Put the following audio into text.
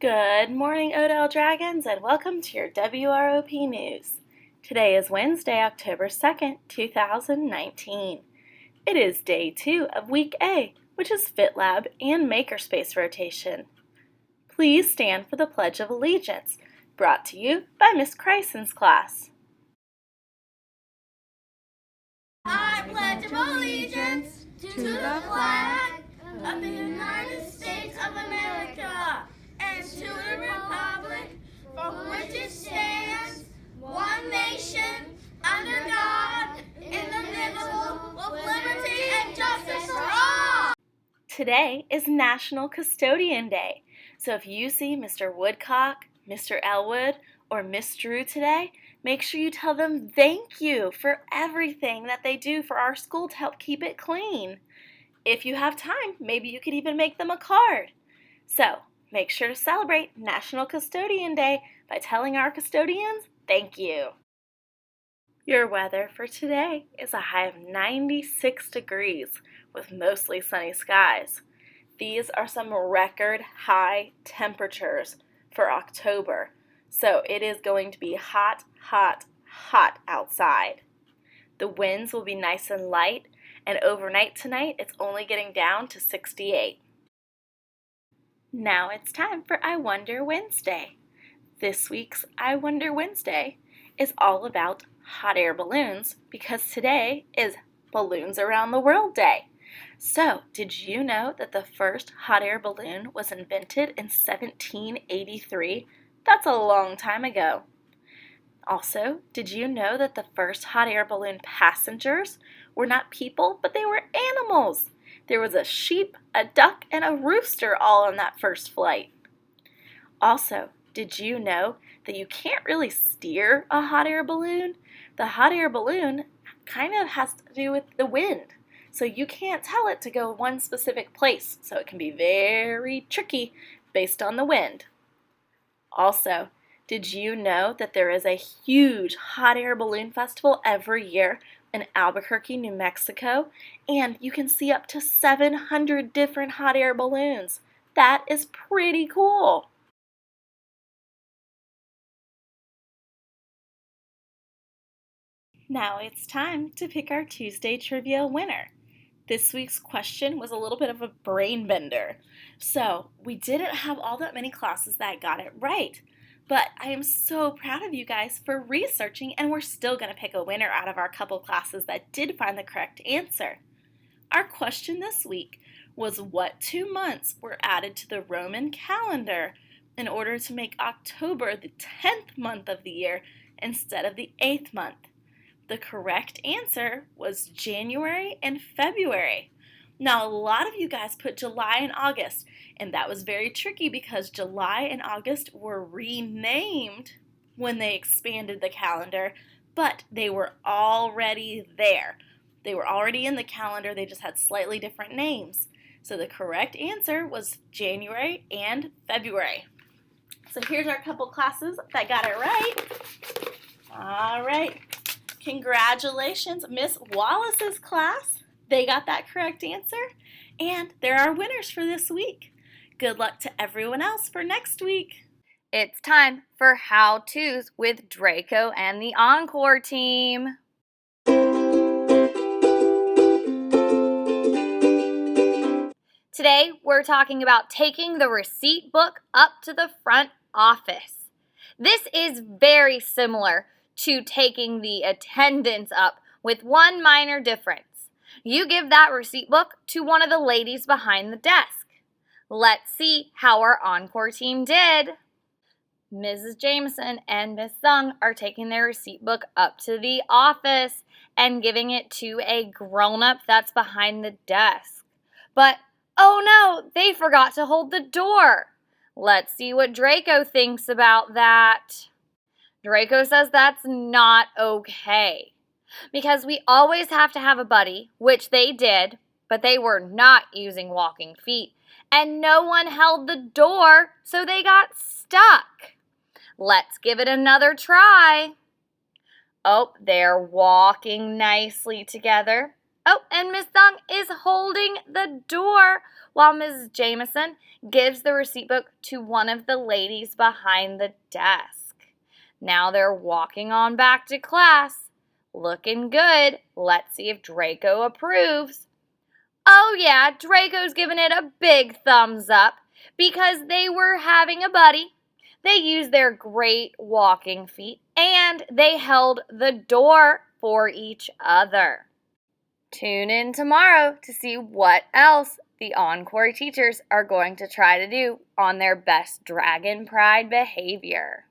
Good morning, Odell Dragons, and welcome to your WROP News. Today is Wednesday, October 2nd, 2019. It is day 2 of Week A, which is FitLab and Makerspace rotation. Please stand for the Pledge of Allegiance, brought to you by Miss Chryson's class. I pledge allegiance to the flag of the United States of America and to the republic for which it stands, one nation, under God, indivisible, with liberty and justice for all. Today is National Custodian Day, so if you see Mr. Woodcock, Mr. Elwood, or Miss Drew today, make sure you tell them thank you for everything that they do for our school to help keep it clean. If you have time, maybe you could even make them a card. So, make sure to celebrate National Custodian Day by telling our custodians thank you. Your weather for today is a high of 96 degrees with mostly sunny skies. These are some record high temperatures for October, so it is going to be hot, hot, hot outside. The winds will be nice and light, and overnight tonight it's only getting down to 68. Now it's time for I Wonder Wednesday. This week's I Wonder Wednesday is all about hot air balloons because today is Balloons Around the World Day. So, did you know that the first hot air balloon was invented in 1783? That's a long time ago. Also, did you know that the first hot air balloon passengers were not people, but they were animals? There was a sheep, a duck, and a rooster all on that first flight. Also, did you know that you can't really steer a hot air balloon? The hot air balloon kind of has to do with the wind. So you can't tell it to go one specific place, so it can be very tricky based on the wind. Also, did you know that there is a huge hot air balloon festival every year in Albuquerque, New Mexico, and you can see up to 700 different hot air balloons? That is pretty cool. Now it's time to pick our Tuesday Trivia winner. This week's question was a little bit of a brain bender. So we didn't have all that many classes that got it right. But I am so proud of you guys for researching, and we're still going to pick a winner out of our couple classes that did find the correct answer. Our question this week was what 2 months were added to the Roman calendar in order to make October the 10th month of the year instead of the 8th month? The correct answer was January and February. Now, a lot of you guys put July and August, and that was very tricky because July and August were renamed when they expanded the calendar, but they were already there. They were already in the calendar, they just had slightly different names. So the correct answer was January and February. So here's our couple classes that got it right. All right. Congratulations, Miss Wallace's class. They got that correct answer, and they're our winners for this week. Good luck to everyone else for next week. It's time for How-Tos with Draco and the Encore team. Today, we're talking about taking the receipt book up to the front office. This is very similar to taking the attendance up with one minor difference. You give that receipt book to one of the ladies behind the desk. Let's see how our Encore team did. Mrs. Jameson and Miss Sung are taking their receipt book up to the office and giving it to a grown-up that's behind the desk. But, oh no, they forgot to hold the door. Let's see what Draco thinks about that. Draco says that's not okay, because we always have to have a buddy, which they did, but they were not using walking feet, and no one held the door, so they got stuck. Let's give it another try. Oh, they're walking nicely together. Oh, and Miss Sung is holding the door while Mrs. Jameson gives the receipt book to one of the ladies behind the desk. Now they're walking on back to class. Looking good. Let's see if Draco approves. Oh yeah, Draco's giving it a big thumbs up because they were having a buddy. They used their great walking feet and they held the door for each other. Tune in tomorrow to see what else the Encore teachers are going to try to do on their best Dragon Pride behavior.